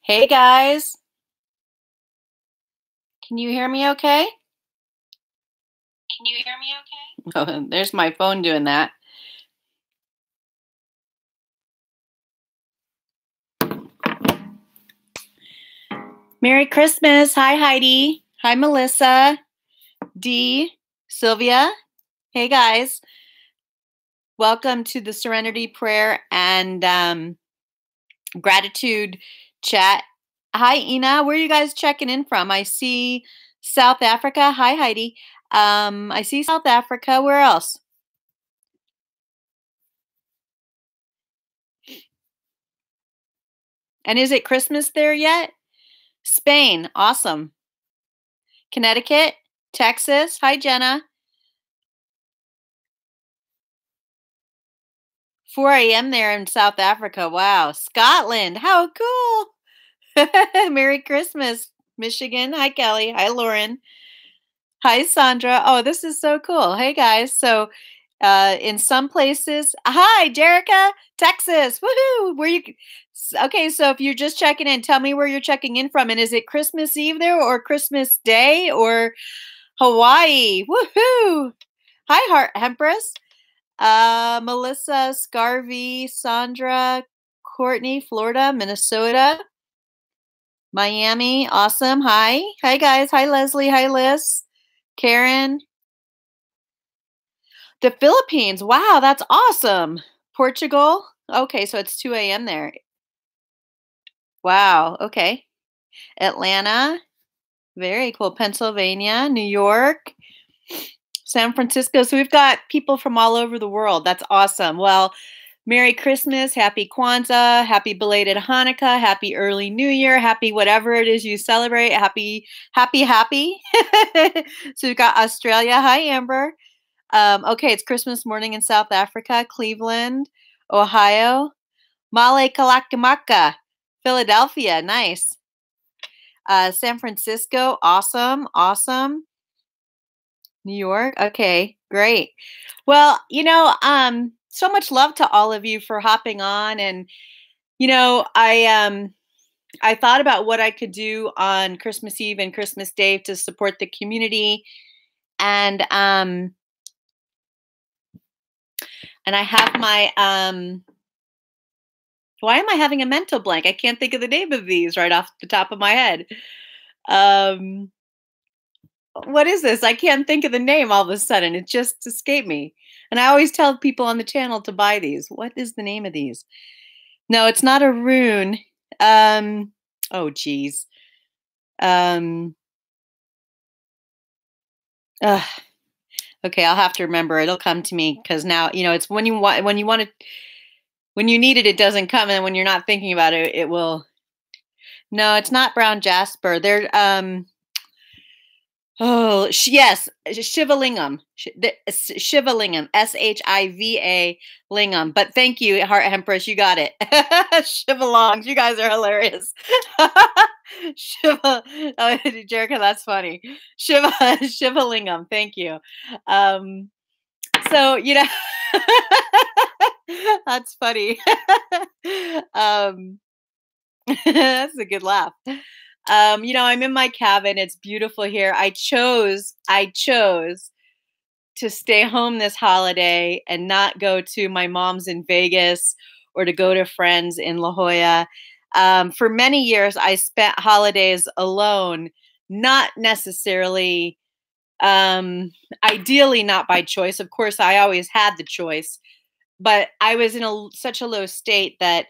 Hey guys, can you hear me okay? Can you hear me okay? Oh, there's my phone doing that. Merry Christmas. Hi, Heidi. Hi, Melissa. Dee, Sylvia. Hey guys. Welcome to the Serenity Prayer and Gratitude Chat. Hi, Ina. Where are you guys checking in from? I see South Africa. Hi, Heidi. I see South Africa. Where else? And is it Christmas there yet? Spain. Awesome. Connecticut, Texas. Hi, Jenna. 4 a.m. there in South Africa. Wow. Scotland. How cool. Merry Christmas, Michigan. Hi, Kelly. Hi, Lauren. Hi, Sandra. Oh, this is so cool. Hey, guys. So, in some places, hi, Jerica, Texas. Woohoo. Okay, so if you're just checking in, tell me where you're checking in from. And is it Christmas Eve there or Christmas Day or Hawaii? Woohoo. Hi, Heart Empress. Melissa, Scarvy, Sandra, Courtney, Florida, Minnesota, Miami. Awesome. Hi. Hi, guys. Hi, Leslie. Hi, Liz. Karen. The Philippines. Wow, that's awesome. Portugal. Okay, so it's 2 a.m. there. Wow. Okay. Atlanta. Very cool. Pennsylvania, New York, San Francisco. So we've got people from all over the world. That's awesome. Well, Merry Christmas, Happy Kwanzaa, Happy belated Hanukkah, Happy early New Year, Happy whatever it is you celebrate, happy, happy, happy. So we've got Australia. Hi, Amber. Okay, it's Christmas morning in South Africa, Cleveland, Ohio, Male Kalakimaka, Philadelphia. Nice. San Francisco. Awesome. Awesome. New York. Okay, great. Well, so much love to all of you for hopping on and I thought about what I could do on Christmas Eve and Christmas Day to support the community and I have my why am I having a mental blank? I can't think of the name of these right off the top of my head. Um what is this? I can't think of the name all of a sudden. It just escaped me. And I always tell people on the channel to buy these. What is the name of these? No, it's not a rune. Oh geez. Um, ugh, okay, I'll have to remember. It'll come to me because now it's when you need it, it doesn't come, and when you're not thinking about it, it will. No, it's not brown jasper. They're Oh, yes, Shivalingam. Shivalingam, Shiva Lingam. But thank you, Heart Empress, you got it. Shivalongs, you guys are hilarious. Shiva, oh, Jerica, that's funny. Shivalingam, thank you. So, that's funny. um, that's a good laugh. I'm in my cabin. It's beautiful here. I chose to stay home this holiday and not go to my mom's in Vegas or to go to friends in La Jolla. For many years, I spent holidays alone, not necessarily, ideally, not by choice. Of course, I always had the choice, but I was in such a low state that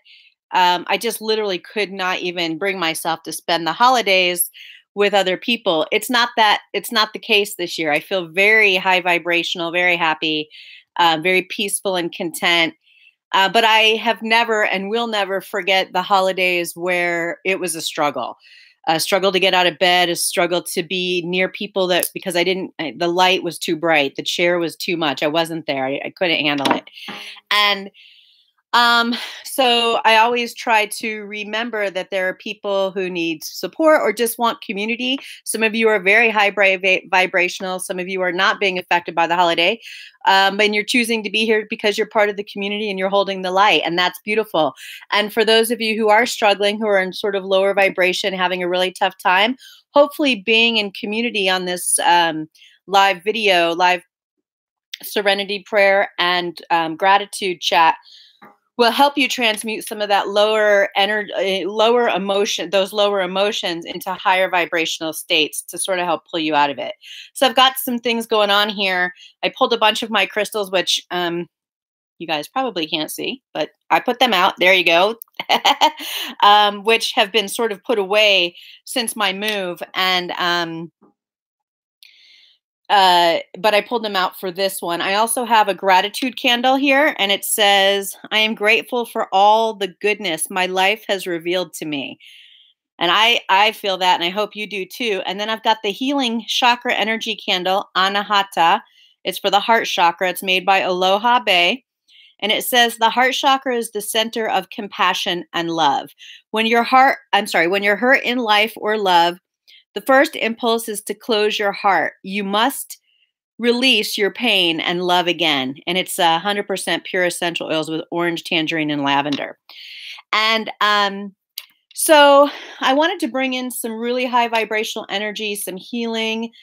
I just literally could not even bring myself to spend the holidays with other people. It's not the case this year. I feel very high vibrational, very happy, very peaceful and content. But I have never and will never forget the holidays where it was a struggle to get out of bed, a struggle to be near people because the light was too bright, the chair was too much. I wasn't there. I couldn't handle it. And Um, so I always try to remember that there are people who need support or just want community. Some of you are very high vibrational. Some of you are not being affected by the holiday. And you're choosing to be here because you're part of the community and you're holding the light. And that's beautiful. And for those of you who are struggling, who are in sort of lower vibration, having a really tough time, hopefully being in community on this live video, live serenity prayer and gratitude chat will help you transmute some of that lower energy, lower emotion, those lower emotions into higher vibrational states to sort of help pull you out of it. So I've got some things going on here. I pulled a bunch of my crystals, which you guys probably can't see, but I put them out. There you go. Which have been sort of put away since my move. And but I pulled them out for this one. I also have a gratitude candle here, and it says, I am grateful for all the goodness my life has revealed to me. And I feel that, and I hope you do too. And then I've got the healing chakra energy candle, Anahata. It's for the heart chakra. It's made by Aloha Bay. And it says the heart chakra is the center of compassion and love. When you're hurt in life or love, the first impulse is to close your heart. You must release your pain and love again. And it's 100% pure essential oils with orange, tangerine, and lavender. And so I wanted to bring in some really high vibrational energy, some healing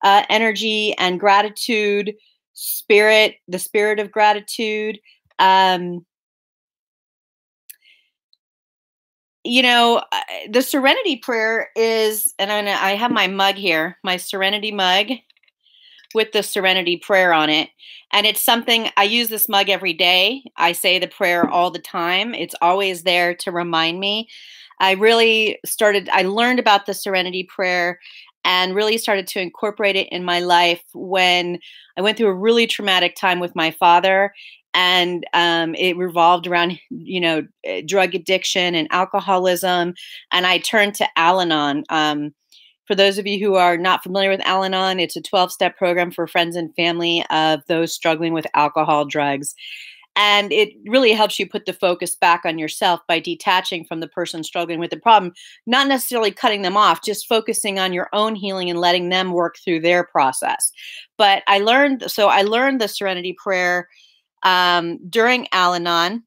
energy and gratitude, the spirit of gratitude. The Serenity prayer is, and I have my mug here, my Serenity mug with the Serenity prayer on it. And it's something, I use this mug every day. I say the prayer all the time. It's always there to remind me. I learned about the Serenity prayer and really started to incorporate it in my life when I went through a really traumatic time with my father. And it revolved around, drug addiction and alcoholism. And I turned to Al-Anon. For those of you who are not familiar with Al-Anon, it's a 12-step program for friends and family of those struggling with alcohol, drugs. And it really helps you put the focus back on yourself by detaching from the person struggling with the problem, not necessarily cutting them off, just focusing on your own healing and letting them work through their process. But I learned the Serenity prayer during Al-Anon.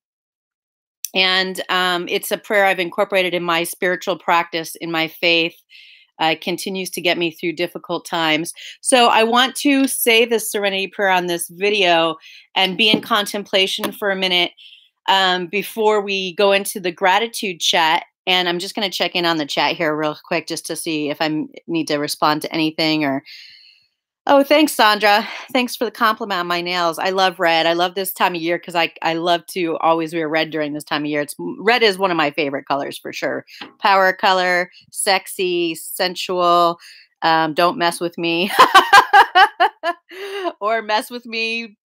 And it's a prayer I've incorporated in my spiritual practice, in my faith. Continues to get me through difficult times. So I want to say the Serenity prayer on this video and be in contemplation for a minute before we go into the gratitude chat. And I'm just going to check in on the chat here real quick just to see if I need to respond to anything or. Oh, thanks, Sandra. Thanks for the compliment on my nails. I love red. I love this time of year because I love to always wear red during this time of year. Red is one of my favorite colors for sure. Power color, sexy, sensual. Don't mess with me, or mess with me,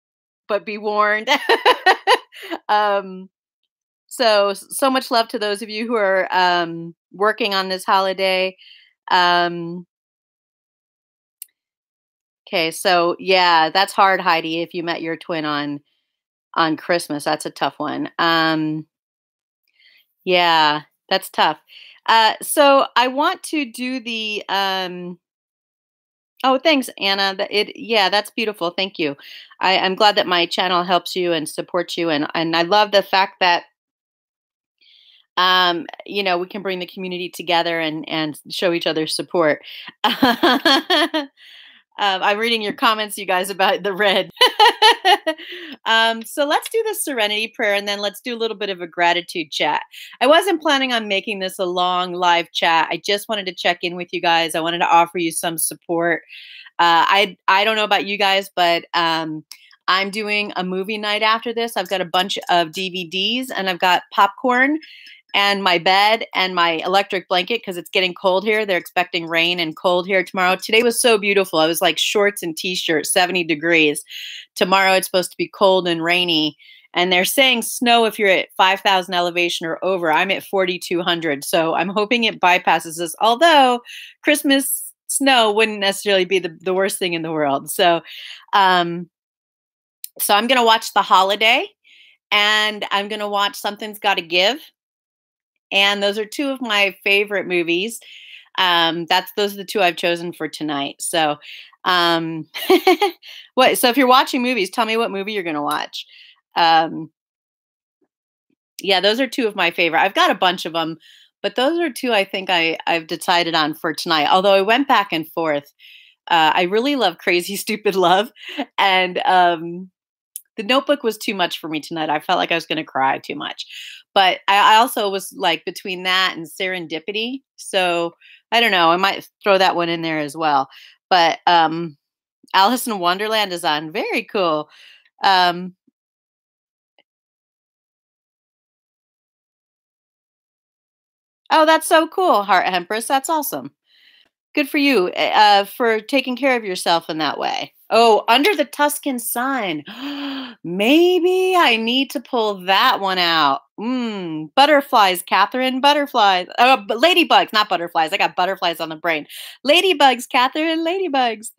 but be warned. So much love to those of you who are working on this holiday. Okay, so yeah, that's hard, Heidi. If you met your twin on Christmas, that's a tough one. Yeah, that's tough. So I want to do the. Oh, thanks, Anna. Yeah, that's beautiful. Thank you. I'm glad that my channel helps you and supports you, and I love the fact that we can bring the community together and show each other support. I'm reading your comments, you guys, about the red. So let's do the Serenity prayer and then let's do a little bit of a gratitude chat. I wasn't planning on making this a long live chat. I just wanted to check in with you guys. I wanted to offer you some support. I don't know about you guys, but I'm doing a movie night after this. I've got a bunch of DVDs and I've got popcorn and my bed and my electric blanket because it's getting cold here. They're expecting rain and cold here tomorrow. Today was so beautiful. I was like shorts and t-shirts, 70 degrees. Tomorrow it's supposed to be cold and rainy. And they're saying snow if you're at 5,000 elevation or over. I'm at 4,200. So I'm hoping it bypasses us. Although Christmas snow wouldn't necessarily be the worst thing in the world. So I'm going to watch The Holiday. and I'm going to watch Something's Gotta Give. And those are two of my favorite movies. Those are the two I've chosen for tonight. So, um, so if you're watching movies, tell me what movie you're going to watch. Um, yeah, those are two of my favorite. I've got a bunch of them, but those are two I think I've decided on for tonight. Although I went back and forth. I really love Crazy Stupid Love, and The Notebook was too much for me tonight. I felt like I was going to cry too much, but I also was like between that and Serendipity. So I don't know. I might throw that one in there as well. But Alice in Wonderland is on. Very cool. Um, oh, that's so cool, Heart Empress. That's awesome. Good for you, for taking care of yourself in that way. Oh, Under the Tuscan Sun. Maybe I need to pull that one out. Butterflies, Catherine, butterflies. But ladybugs, not butterflies. I got butterflies on the brain. Ladybugs, Catherine, ladybugs.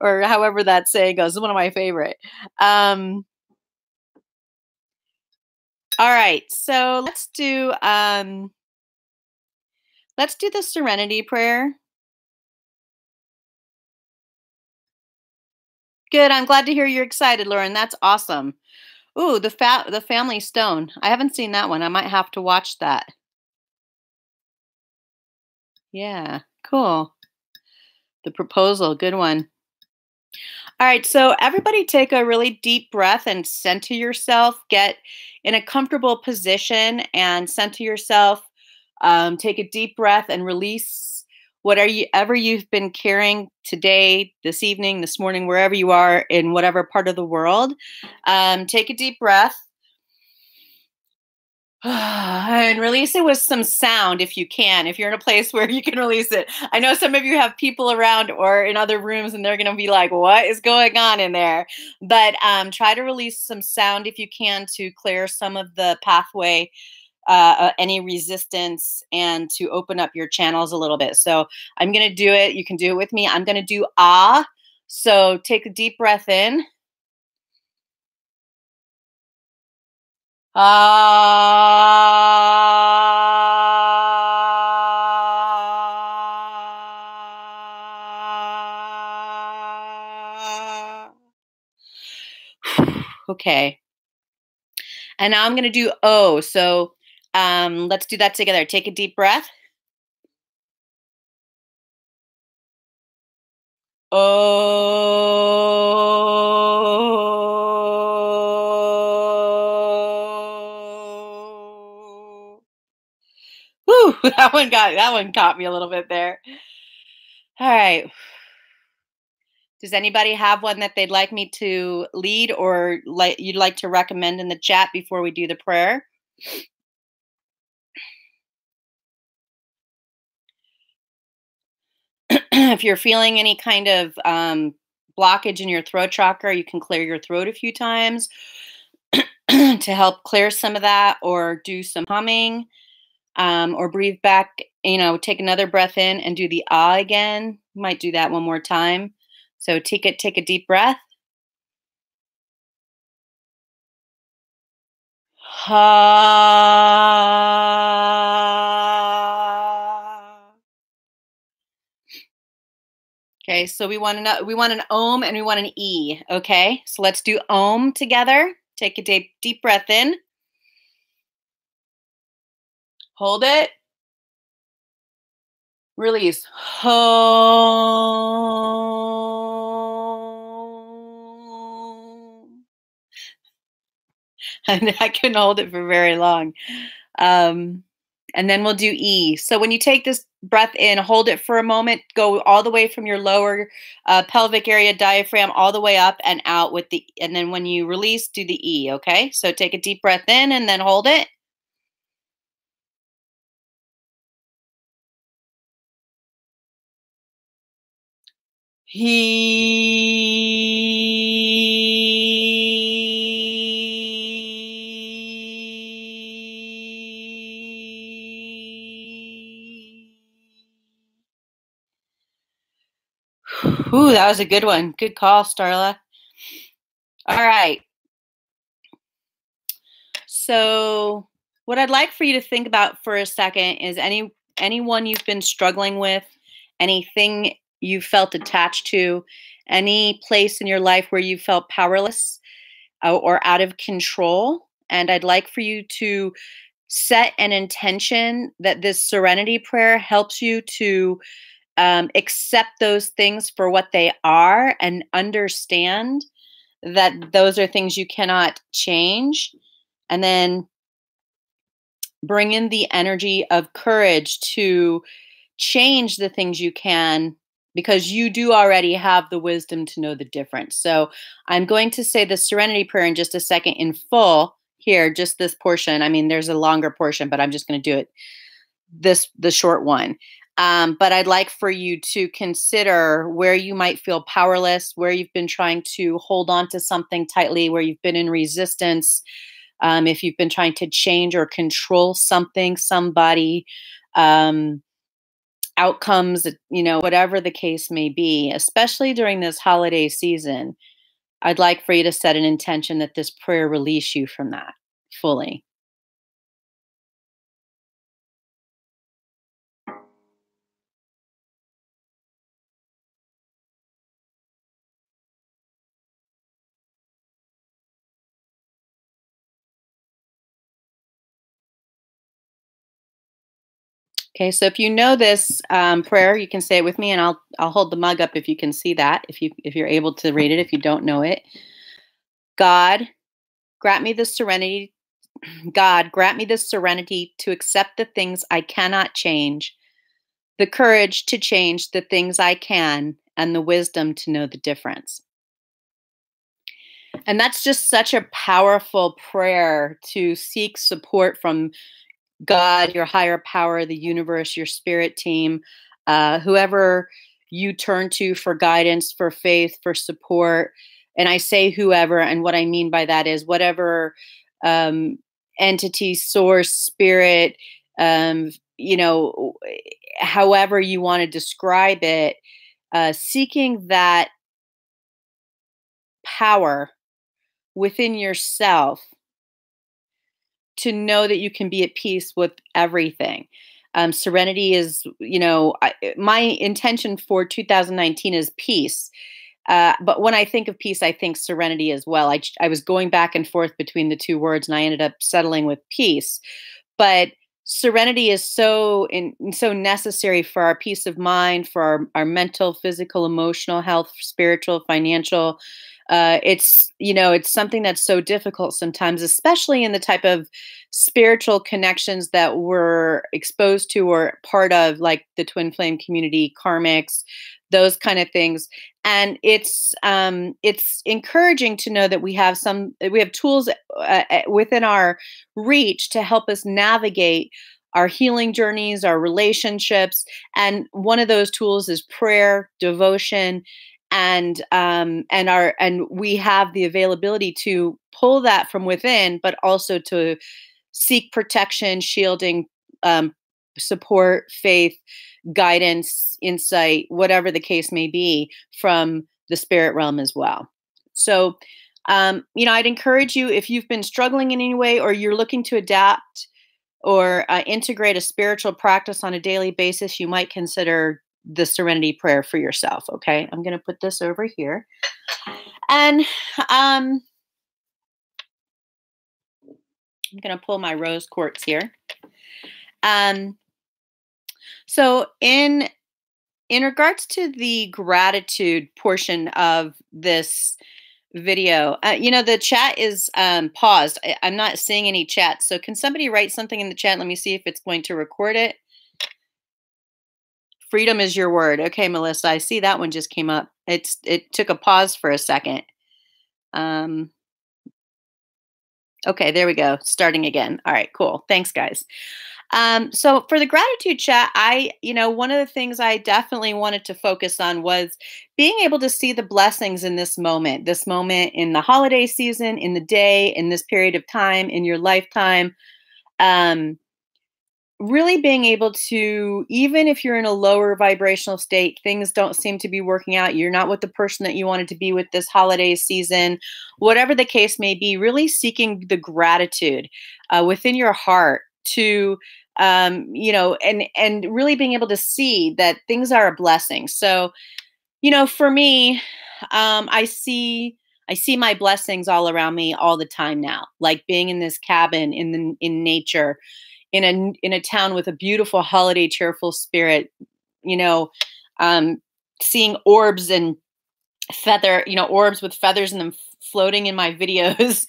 Or however that saying goes. It's one of my favorite. All right, so let's do the Serenity prayer. Good. I'm glad to hear you're excited, Lauren. That's awesome. Ooh, the Family Stone. I haven't seen that one. I might have to watch that. Yeah, cool. The Proposal, good one. All right, so everybody take a really deep breath and center yourself. Get in a comfortable position and center yourself. Take a deep breath and release whatever you've been carrying today, this evening, this morning, wherever you are in whatever part of the world. Take a deep breath. And release it with some sound if you can, if you're in a place where you can release it. I know some of you have people around or in other rooms and they're going to be like, what is going on in there? But try to release some sound if you can to clear some of the pathway, any resistance, and to open up your channels a little bit. So I'm going to do it. You can do it with me. I'm going to do ah. So take a deep breath in. Okay. And now I'm going to do O. So let's do that together. Take a deep breath. Oh. Whew, that one caught me a little bit there. All right. Does anybody have one that they'd like me to lead or you'd like to recommend in the chat before we do the prayer? If you're feeling any kind of blockage in your throat chakra, you can clear your throat a few times to help clear some of that, or do some humming, or breathe back, take another breath in and do the ah again. Might do that one more time. So take a deep breath. Ha. Okay, so we want an om and we want an e. Okay, so let's do om together. Take a deep breath in. Hold it. Release. Home. And I couldn't hold it for very long. And then we'll do E. So when you take this breath in, hold it for a moment, go all the way from your lower pelvic area, diaphragm, all the way up and out and then when you release, do the E, okay? So take a deep breath in and then hold it. Ooh, that was a good one. Good call, Starla. All right. So, what I'd like for you to think about for a second is anyone you've been struggling with, anything you felt attached to, any place in your life where you felt powerless or out of control. And I'd like for you to set an intention that this serenity prayer helps you to accept those things for what they are and understand that those are things you cannot change. And then bring in the energy of courage to change the things you can, because you do already have the wisdom to know the difference. So I'm going to say the serenity prayer in just a second in full here, just this portion. I mean, there's a longer portion, but I'm just going to do it the short one. But I'd like for you to consider where you might feel powerless, where you've been trying to hold on to something tightly, where you've been in resistance, if you've been trying to change or control something, somebody, outcomes, whatever the case may be, especially during this holiday season. I'd like for you to set an intention that this prayer release you from that fully. Okay, so if you know this prayer, you can say it with me, and I'll hold the mug up if you can see that. If you're able to read it, if you don't know it, God, grant me the serenity. God, grant me the serenity to accept the things I cannot change, the courage to change the things I can, and the wisdom to know the difference. And that's just such a powerful prayer to seek support from God, your higher power, the universe, your spirit team, whoever you turn to for guidance, for faith, for support. And I say whoever, and what I mean by that is whatever um, entity, source, spirit, um, you know, however you want to describe it, seeking that power within yourself to know that you can be at peace with everything. Serenity is, my intention for 2019 is peace. But when I think of peace, I think serenity as well. I was going back and forth between the two words, and I ended up settling with peace. But serenity is so necessary for our peace of mind, for our mental, physical, emotional health, spiritual, financial. It's something that's so difficult sometimes, especially in the type of spiritual connections that we're exposed to or part of, like the twin flame community, karmics, those kind of things. And it's encouraging to know that we have tools within our reach to help us navigate our healing journeys, our relationships. And one of those tools is prayer, devotion, and we have the availability to pull that from within, but also to seek protection, shielding, support, faith, guidance, insight, whatever the case may be, from the spirit realm as well. So, I'd encourage you, if you've been struggling in any way, or you're looking to adapt or integrate a spiritual practice on a daily basis, you might consider the serenity prayer for yourself. Okay, I'm going to put this over here, and I'm going to pull my rose quartz here. So in regards to the gratitude portion of this video, the chat is paused. I'm not seeing any chat. So can somebody write something in the chat? Let me see if it's going to record it. Freedom is your word. Okay, Melissa, I see that one just came up. It took a pause for a second. Okay, there we go. Starting again. All right, cool. Thanks, guys. So for the gratitude chat, one of the things I definitely wanted to focus on was being able to see the blessings in this moment in the holiday season, in the day, in this period of time, in your lifetime. really being able to, even if you're in a lower vibrational state, things don't seem to be working out, you're not with the person that you wanted to be with this holiday season, whatever the case may be, really seeking the gratitude within your heart to and really being able to see that things are a blessing. So for me, I see my blessings all around me all the time now, like being in this cabin in nature, in a town with a beautiful holiday cheerful spirit, you know, um, seeing orbs and orbs with feathers in them floating in my videos,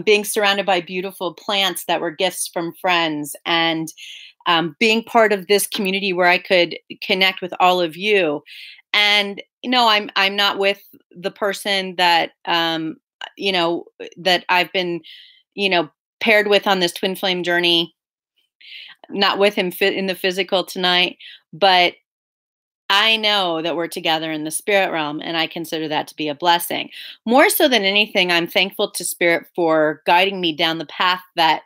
being surrounded by beautiful plants that were gifts from friends, and being part of this community where I could connect with all of you. And I'm not with the person that that I've been you know paired with on this twin flame journey. Not with him in the physical tonight, but I know that we're together in the spirit realm, and I consider that to be a blessing. More so than anything, I'm thankful to spirit for guiding me down the path that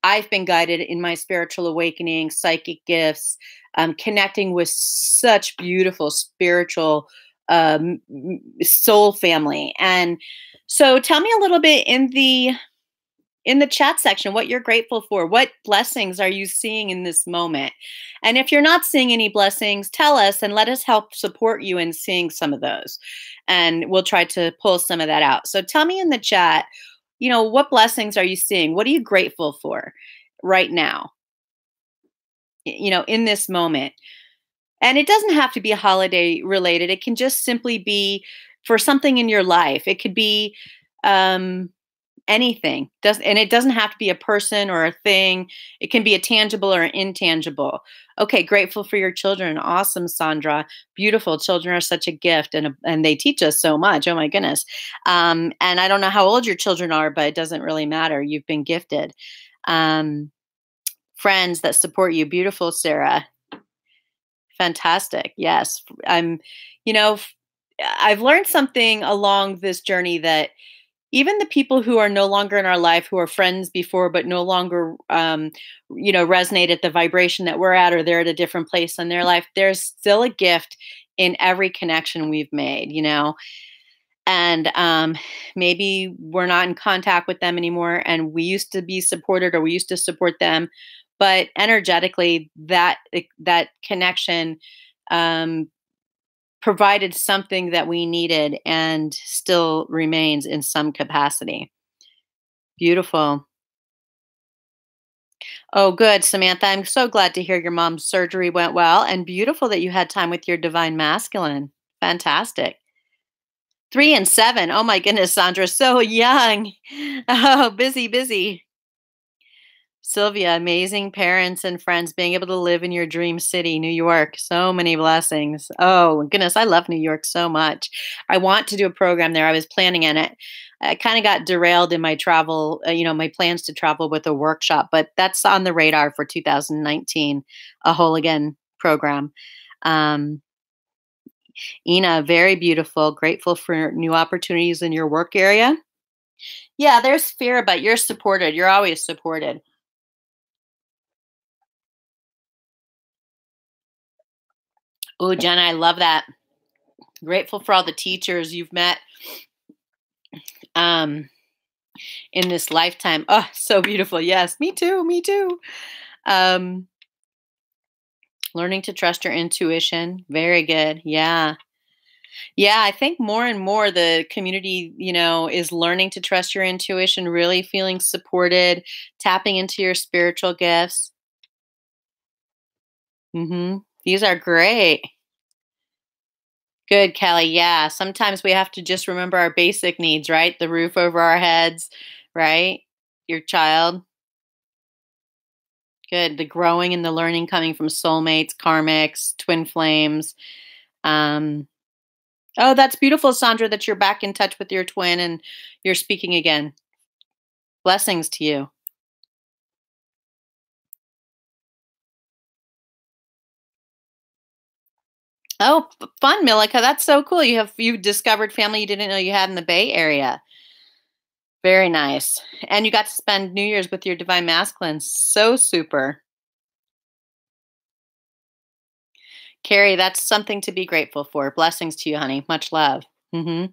I've been guided in my spiritual awakening, psychic gifts, connecting with such beautiful spiritual soul family. And so, tell me a little bit in the chat section what you're grateful for. What blessings are you seeing in this moment? And if you're not seeing any blessings, tell us and let us help support you in seeing some of those. And we'll try to pull some of that out. So tell me in the chat, what blessings are you seeing? What are you grateful for right now, in this moment? And it doesn't have to be holiday related. It can just simply be for something in your life. It could be um anything. It doesn't have to be a person or a thing. It can be a tangible or an intangible. Okay, grateful for your children. Awesome, Sandra. Beautiful. Children are such a gift, and they teach us so much. Oh my goodness. And I don't know how old your children are, but it doesn't really matter. You've been gifted. Um, Friends that support you. Beautiful, Sarah. Fantastic. Yes. You know, f- I've learned something along this journey that even the people who are no longer in our life, who are friends before but no longer resonate at the vibration that we're at, or they're at a different place in their life, there's still a gift in every connection we've made. And maybe we're not in contact with them anymore, and we used to be supported, or we used to support them, but energetically that connection um, provided something that we needed and still remains in some capacity. Beautiful. Oh, good, Samantha. I'm so glad to hear your mom's surgery went well, and beautiful that you had time with your divine masculine. Fantastic. 3 and 7. Oh my goodness, Sandra, so young. Oh, busy, busy. Sylvia, amazing parents and friends, being able to live in your dream city, New York. So many blessings. Oh, goodness, I love New York so much. I want to do a program there. I was planning on it. I kind of got derailed in my travel, my plans to travel with a workshop, but that's on the radar for 2019, a whole again program. Um, Ina, very beautiful, grateful for new opportunities in your work area. Yeah, there's fear, but you're supported. You're always supported. Oh, Jenna, I love that. Grateful for all the teachers you've met um, in this lifetime. Oh, so beautiful. Yes, me too. Me too. Um, Learning to trust your intuition. Very good. Yeah. Yeah. I think more and more the community, is learning to trust your intuition, really feeling supported, tapping into your spiritual gifts. These are great. Good, Kelly. Yeah. Sometimes we have to just remember our basic needs, right? The roof over our heads, right? Your child. Good. The growing and the learning coming from soulmates, karmics, twin flames. Um, oh, that's beautiful, Sandra, that you're back in touch with your twin and you're speaking again. Blessings to you. Oh, fun, Milika. That's so cool. You discovered family you didn't know you had in the Bay Area. Very nice. And you got to spend New Year's with your divine masculine. So super. Carrie, that's something to be grateful for. Blessings to you, honey. Much love. Hmm.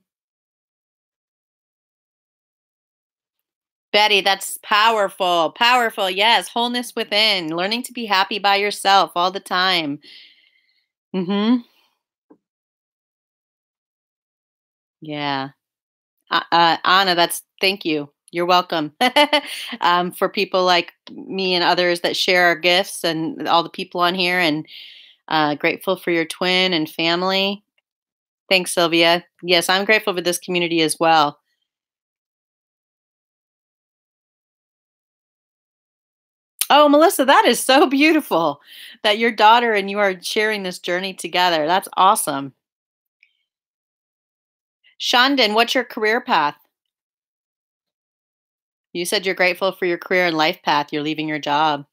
Betty, that's powerful. Powerful. Yes. Wholeness within. Learning to be happy by yourself all the time. Hmm. Yeah. Anna, that's thank you. You're welcome. For people like me and others that share our gifts and all the people on here, and grateful for your twin and family. Thanks, Sylvia. Yes, I'm grateful for this community as well. Oh, Melissa, that is so beautiful that your daughter and you are sharing this journey together. That's awesome. Shandon, what's your career path? You said you're grateful for your career and life path. You're leaving your job.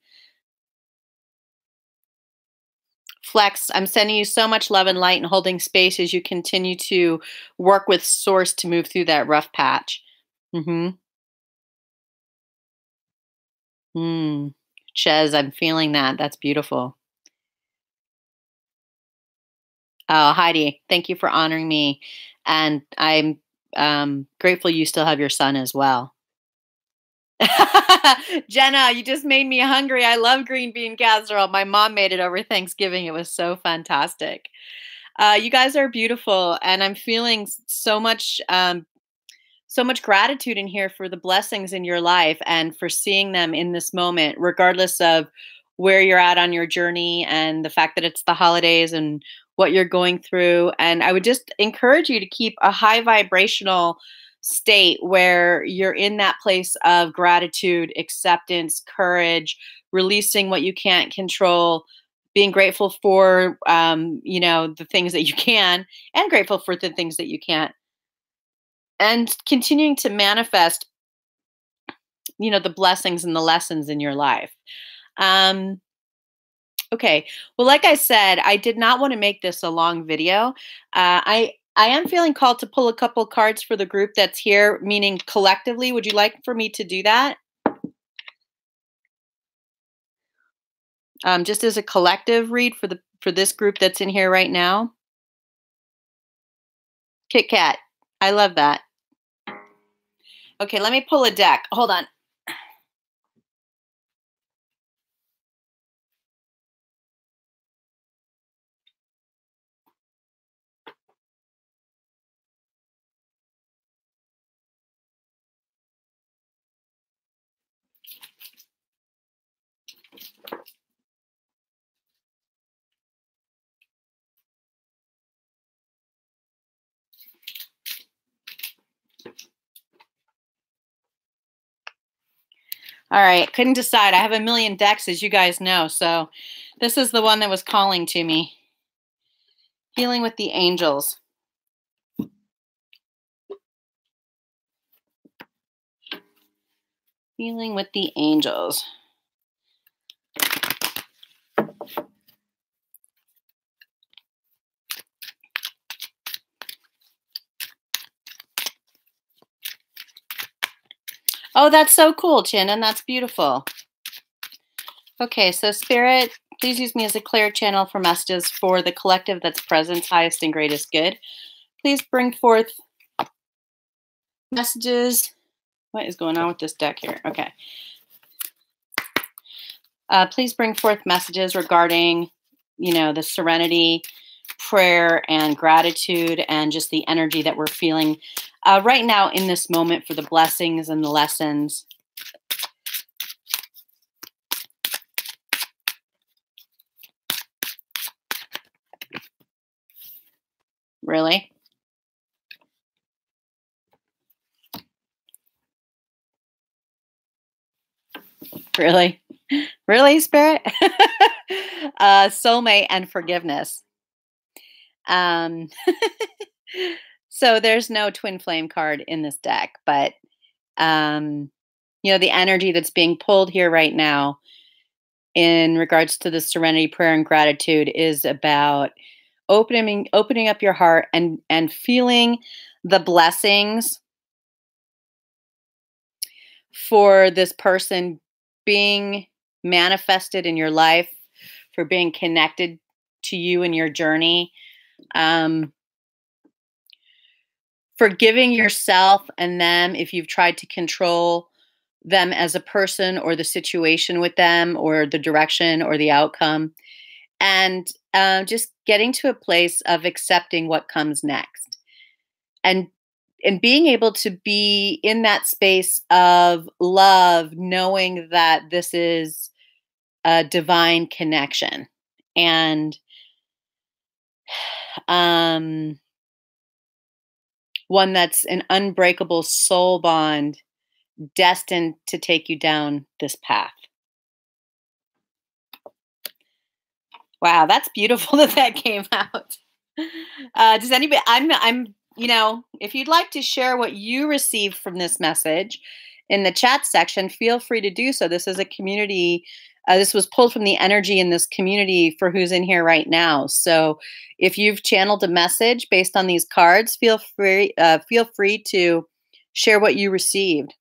Flex, I'm sending you so much love and light and holding space as you continue to work with Source to move through that rough patch. Mm-hmm. Mm. Ches, I'm feeling that. That's beautiful. Oh, Heidi, thank you for honoring me. And I'm grateful you still have your son as well. Jenna, you just made me hungry. I love green bean casserole. My mom made it over Thanksgiving. It was so fantastic. You guys are beautiful, and I'm feeling so much gratitude in here for the blessings in your life and for seeing them in this moment, regardless of where you're at on your journey and the fact that it's the holidays and what you're going through. And I would just encourage you to keep a high vibrational state where you're in that place of gratitude, acceptance, courage, releasing what you can't control, being grateful for the things that you can, and grateful for the things that you can't, and continuing to manifest the blessings and the lessons in your life. um okay, well, like I said, I did not want to make this a long video. I am feeling called to pull a couple cards for the group that's here, meaning collectively. Would you like for me to do that, just as a collective read for this group that's in here right now? Kit Kat, I love that. Okay, let me pull a deck. Hold on. All right, couldn't decide. I have a million decks, as you guys know. So this is the one that was calling to me. Healing with the angels. Healing with the angels. Oh, that's so cool, Chin, and that's beautiful. Okay, so Spirit, please use me as a clear channel for messages for the collective that's present, highest and greatest good. Please bring forth messages. What is going on with this deck here? Okay. Please bring forth messages regarding, the serenity, prayer, and gratitude, and just the energy that we're feeling right now in this moment for the blessings and the lessons. Really? Really? Really, Spirit? Soulmate and forgiveness. Um, so there's no twin flame card in this deck, but um, the energy that's being pulled here right now in regards to the serenity, prayer, and gratitude is about opening up your heart and feeling the blessings for this person being manifested in your life, for being connected to you in your journey. Forgiving yourself and them if you've tried to control them as a person or the situation with them or the direction or the outcome. And just getting to a place of accepting what comes next. And being able to be in that space of love, knowing that this is a divine connection. And one that's an unbreakable soul bond destined to take you down this path. Wow, that's beautiful that came out. Does anybody, if you'd like to share what you received from this message in the chat section, feel free to do so. This is a community. This was pulled from the energy in this community for who's in here right now. So if you've channeled a message based on these cards, feel free to share what you received.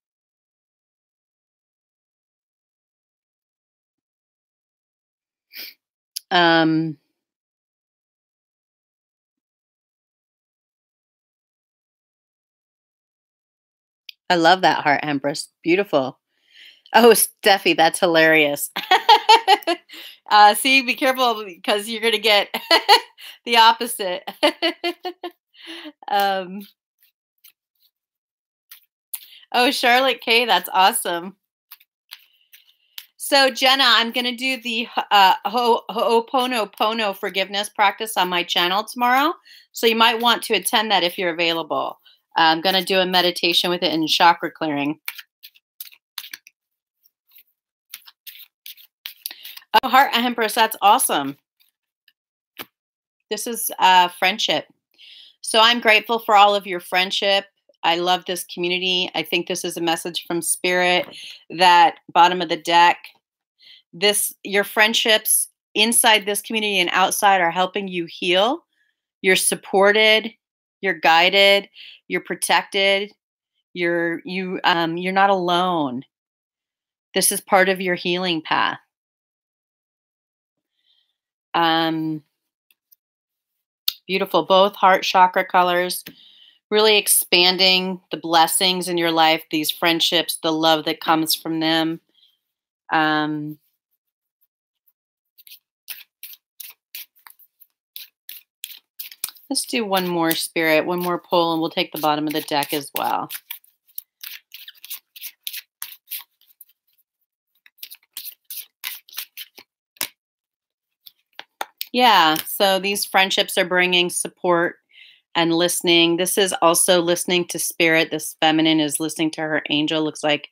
I love that heart, Empress. Beautiful. Oh, Steffi, that's hilarious. See, be careful because you're going to get the opposite. Oh, Charlotte K, that's awesome. So, Jenna, I'm going to do the Ho'oponopono forgiveness practice on my channel tomorrow. So you might want to attend that if you're available. I'm going to do a meditation with it in chakra clearing. Oh, Heart Empress, that's awesome. This is friendship. So I'm grateful for all of your friendship. I love this community. I think this is a message from Spirit that bottom of the deck, your friendships inside this community and outside are helping you heal. You're supported, you're guided, you're protected, you're not alone. This is part of your healing path. Beautiful, both heart chakra colors, really expanding the blessings in your life, these friendships, the love that comes from them. Let's do one more, Spirit, one more pull, and we'll take the bottom of the deck as well. Yeah, so these friendships are bringing support and listening. This is also listening to Spirit. This feminine is listening to her angel. Looks like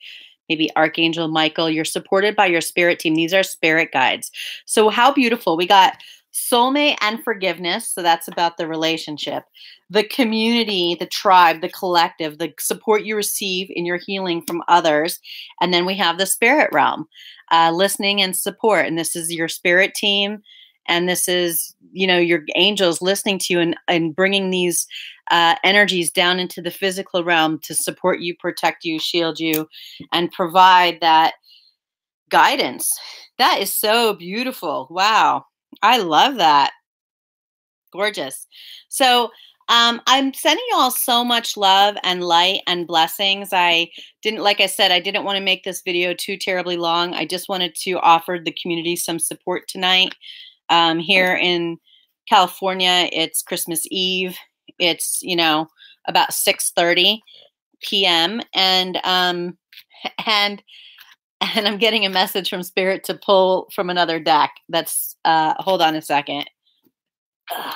maybe Archangel Michael. You're supported by your spirit team. These are spirit guides. So how beautiful. We got soulmate and forgiveness. So that's about the relationship, the community, the tribe, the collective, the support you receive in your healing from others. And then we have the spirit realm, listening and support. And this is your spirit team. And this is, your angels listening to you and bringing these energies down into the physical realm to support you, protect you, shield you, and provide that guidance. That is so beautiful. Wow. I love that. Gorgeous. So I'm sending you all so much love and light and blessings. Like I said, I didn't want to make this video too terribly long. I just wanted to offer the community some support tonight. Here in California, it's Christmas Eve. It's, about 6:30 p.m. And I'm getting a message from Spirit to pull from another deck. That's, hold on a second. Ugh.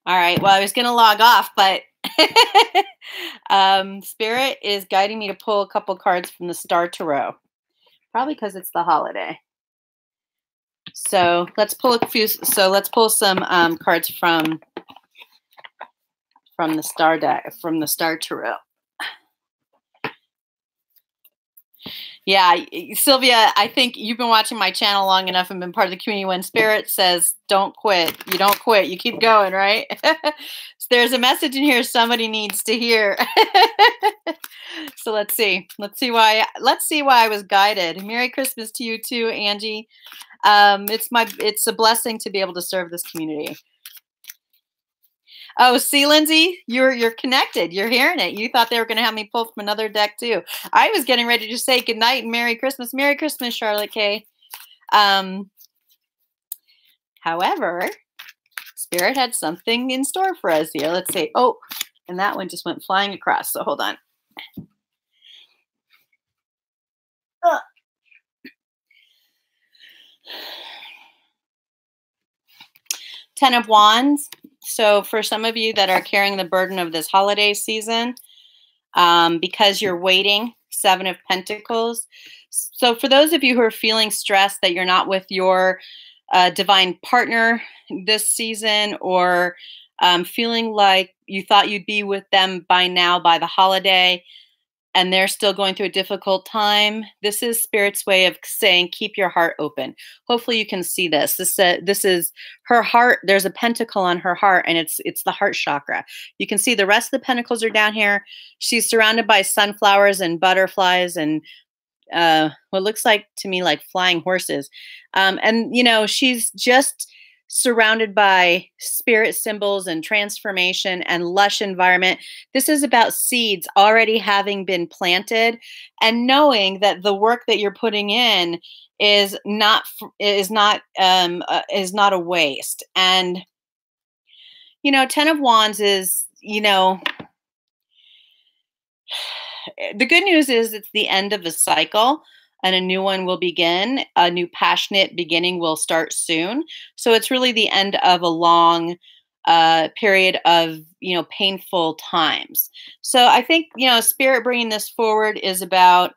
All right. Well, I was going to log off, but Spirit is guiding me to pull a couple cards from the Star Tarot, probably because it's the holiday. So let's pull a few. So let's pull some cards from the Star deck, from the Star Tarot. Yeah, Sylvia, I think you've been watching my channel long enough and been part of the community. When Spirit says, don't quit, you don't quit. You keep going, right? There's a message in here somebody needs to hear. So let's see. Let's see why I was guided. Merry Christmas to you too, Angie. It's a blessing to be able to serve this community. Oh, see, Lindsay, you're connected. You're hearing it. You thought they were going to have me pull from another deck too. I was getting ready to say good night and Merry Christmas. Merry Christmas, Charlotte K. However, Spirit had something in store for us here. Let's see. Oh, and that one just went flying across. So hold on. Ugh. Ten of Wands. So for some of you that are carrying the burden of this holiday season, because you're waiting, Seven of Pentacles. So for those of you who are feeling stressed that you're not with your divine partner this season, or feeling like you thought you'd be with them by now, by the holiday, and they're still going through a difficult time, this is Spirit's way of saying, keep your heart open. Hopefully you can see this. This is her heart. There's a pentacle on her heart, and it's the heart chakra. You can see the rest of the pentacles are down here. She's surrounded by sunflowers and butterflies and what looks like to me like flying horses. And, you know, she's just surrounded by spirit symbols and transformation and lush environment. This is about seeds already having been planted and knowing that the work that you're putting in is not a waste. And, you know, Ten of Wands is, you know, the good news is it's the end of a cycle and a new one will begin. A new passionate beginning will start soon. So it's really the end of a long period of, you know, painful times. So I think, you know, Spirit bringing this forward is about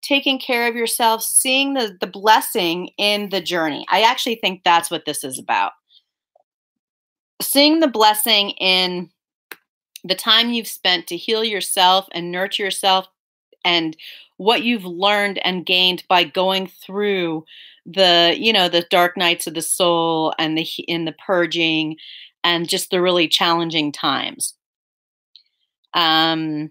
taking care of yourself, seeing the blessing in the journey. I actually think that's what this is about. Seeing the blessing in the time you've spent to heal yourself and nurture yourself, and what you've learned and gained by going through the, you know, the dark nights of the soul and the purging and just the really challenging times. You're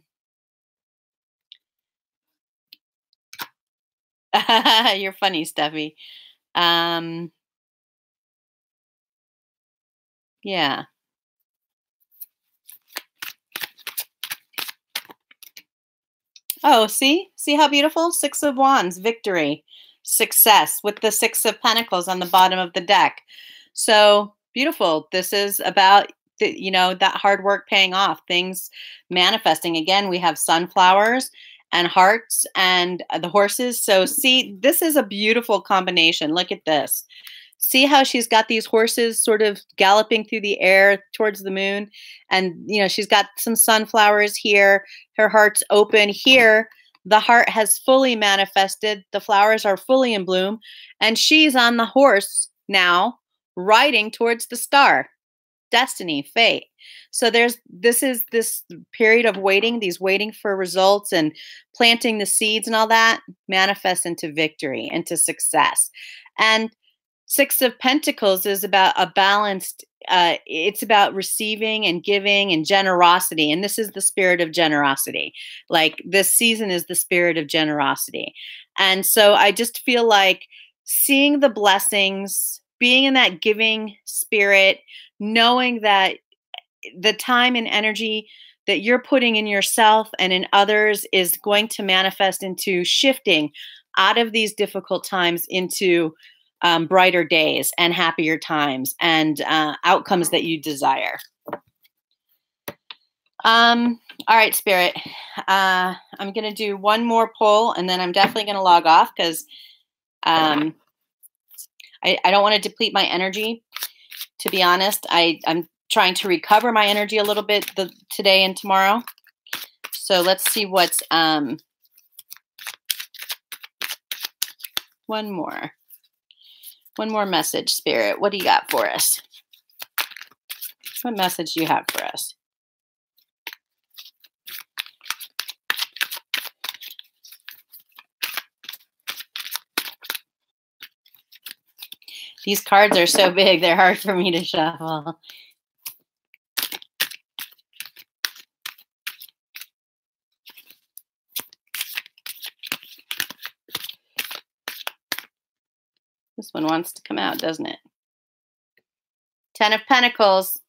funny, Steffi. Yeah. Oh, see how beautiful? Six of Wands, victory, success, with the Six of Pentacles on the bottom of the deck. So beautiful. This is about you know, that hard work paying off, things manifesting. Again, we have sunflowers and hearts and the horses. So see, this is a beautiful combination. Look at this. See how she's got these horses sort of galloping through the air towards the moon. And, you know, she's got some sunflowers here. Her heart's open here. The heart has fully manifested. The flowers are fully in bloom. And she's on the horse now, riding towards the star. Destiny, fate. So this is this period of waiting, waiting for results and planting the seeds and all that manifests into victory, into success. And Six of Pentacles is about a balanced, it's about receiving and giving and generosity. And this is the spirit of generosity. Like this season is the spirit of generosity. And so I just feel like seeing the blessings, being in that giving spirit, knowing that the time and energy that you're putting in yourself and in others is going to manifest into shifting out of these difficult times into brighter days and happier times and outcomes that you desire. All right, Spirit. I'm going to do one more poll and then I'm definitely going to log off because I don't want to deplete my energy. To be honest, I'm trying to recover my energy a little bit today and tomorrow. So let's see what's one more message, Spirit. What do you got for us? What message do you have for us? These cards are so big, they're hard for me to shuffle. This one wants to come out, doesn't it? 10 of Pentacles,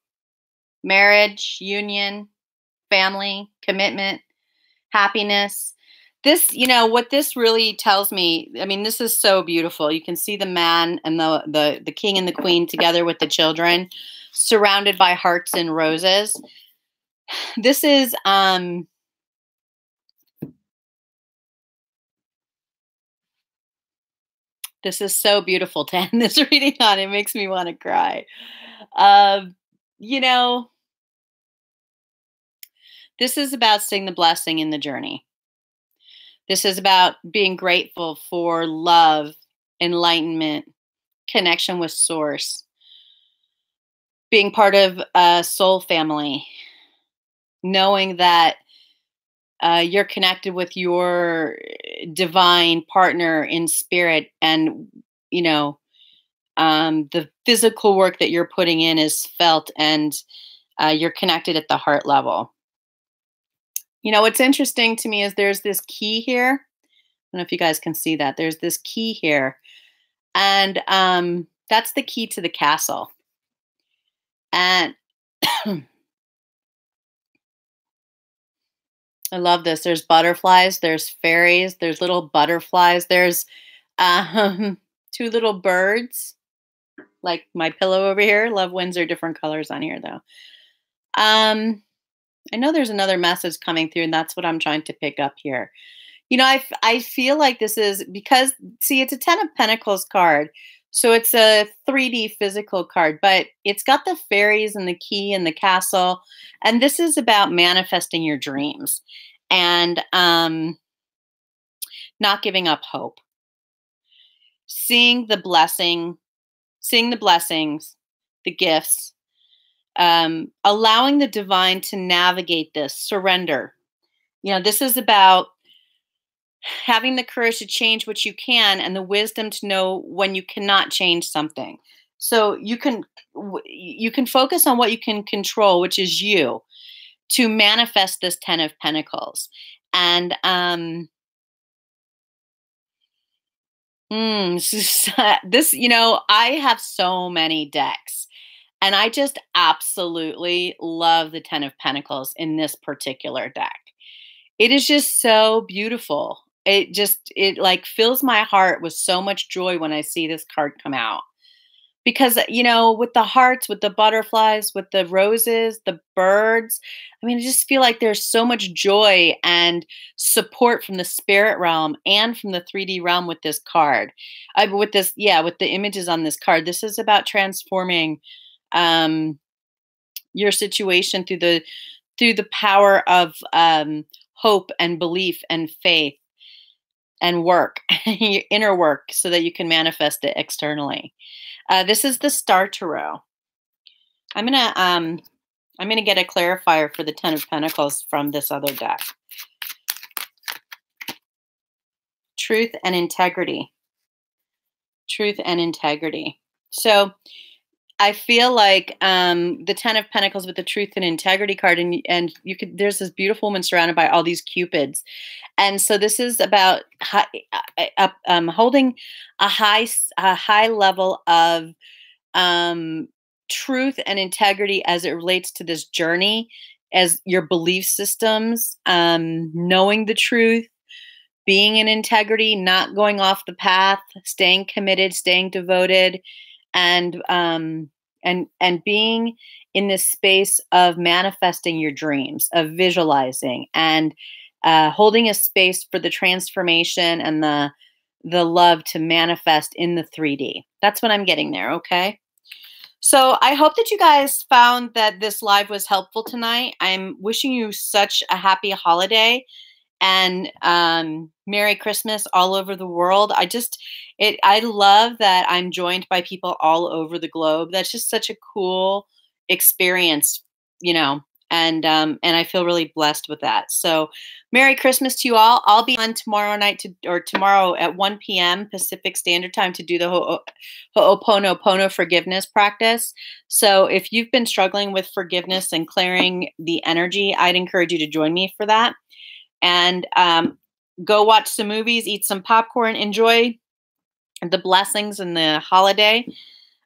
marriage, union, family, commitment, happiness. This, what this really tells me, I mean, this is so beautiful. You can see the man and the king and the queen together with the children, surrounded by hearts and roses. This is so beautiful to end this reading on. It makes me want to cry. You know, this is about seeing the blessing in the journey. This is about being grateful for love, enlightenment, connection with source, being part of a soul family, knowing that you're connected with your divine partner in spirit, and the physical work that you're putting in is felt, and you're connected at the heart level. What's interesting to me is there's this key here. I don't know if you guys can see that. There's this key here, and that's the key to the castle. And I love this. There's butterflies, there's fairies, there's little butterflies, there's 2 little birds, like my pillow over here. Love winds are different colors on here, though. I know there's another message coming through, and that's what I'm trying to pick up here. I feel like this is because, see, it's a 10 of Pentacles card. So it's a 3D physical card, but it's got the fairies and the key and the castle. And this is about manifesting your dreams and not giving up hope. Seeing the blessings, the gifts, allowing the divine to navigate this, surrender. This is about having the courage to change what you can and the wisdom to know when you cannot change something. So you can focus on what you can control, which is you, to manifest this 10 of Pentacles. And this, I have so many decks, and I just absolutely love the 10 of Pentacles in this particular deck. It is just so beautiful. It like fills my heart with so much joy when I see this card come out. Because, with the hearts, with the butterflies, with the roses, the birds, I mean, I just feel like there's so much joy and support from the spirit realm and from the 3D realm with this card. With the images on this card. This is about transforming your situation through the power of hope and belief and faith and work, your inner work, so that you can manifest it externally. This is the Star Tarot. I'm gonna get a clarifier for the 10 of Pentacles from this other deck. Truth and integrity. Truth and integrity. So I feel like the 10 of Pentacles with the Truth and Integrity card, and there's this beautiful woman surrounded by all these cupids, and so this is about holding a high level of truth and integrity as it relates to this journey, as your belief systems, knowing the truth, being in integrity, not going off the path, staying committed, staying devoted, and being in this space of manifesting your dreams, of visualizing, and holding a space for the transformation and the love to manifest in the 3D. That's what I'm getting there, okay? So I hope that you guys found that this live was helpful tonight. I'm wishing you such a happy holiday and Merry Christmas all over the world. I love that I'm joined by people all over the globe. That's just such a cool experience, and I feel really blessed with that. So Merry Christmas to you all. I'll be on tomorrow night tomorrow at 1 p.m. Pacific Standard Time to do the Ho'oponopono forgiveness practice. So if you've been struggling with forgiveness and clearing the energy, I'd encourage you to join me for that. And go watch some movies, eat some popcorn, enjoy the blessings and the holiday.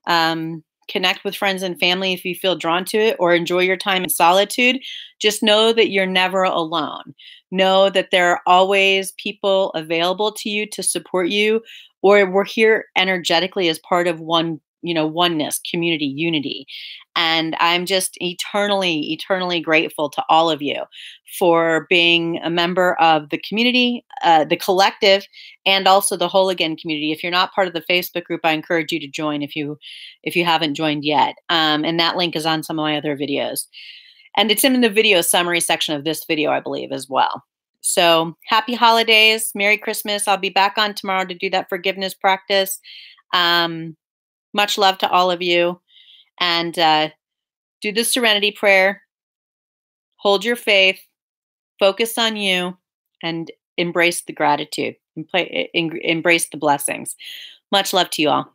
Connect with friends and family if you feel drawn to it, or enjoy your time in solitude. Just know that you're never alone. Know that there are always people available to you to support you, or we're here energetically as part of one, oneness, community, unity. And I'm just eternally grateful to all of you for being a member of the community, the collective, and also the Whole Again community. If you're not part of the Facebook group, I encourage you to join if you haven't joined yet. And that link is on some of my other videos. And it's in the video summary section of this video, I believe, as well. So happy holidays. Merry Christmas. I'll be back on tomorrow to do that forgiveness practice. Much love to all of you. And do the serenity prayer. Hold your faith. Focus on you. And embrace the gratitude. And embrace the blessings. Much love to you all.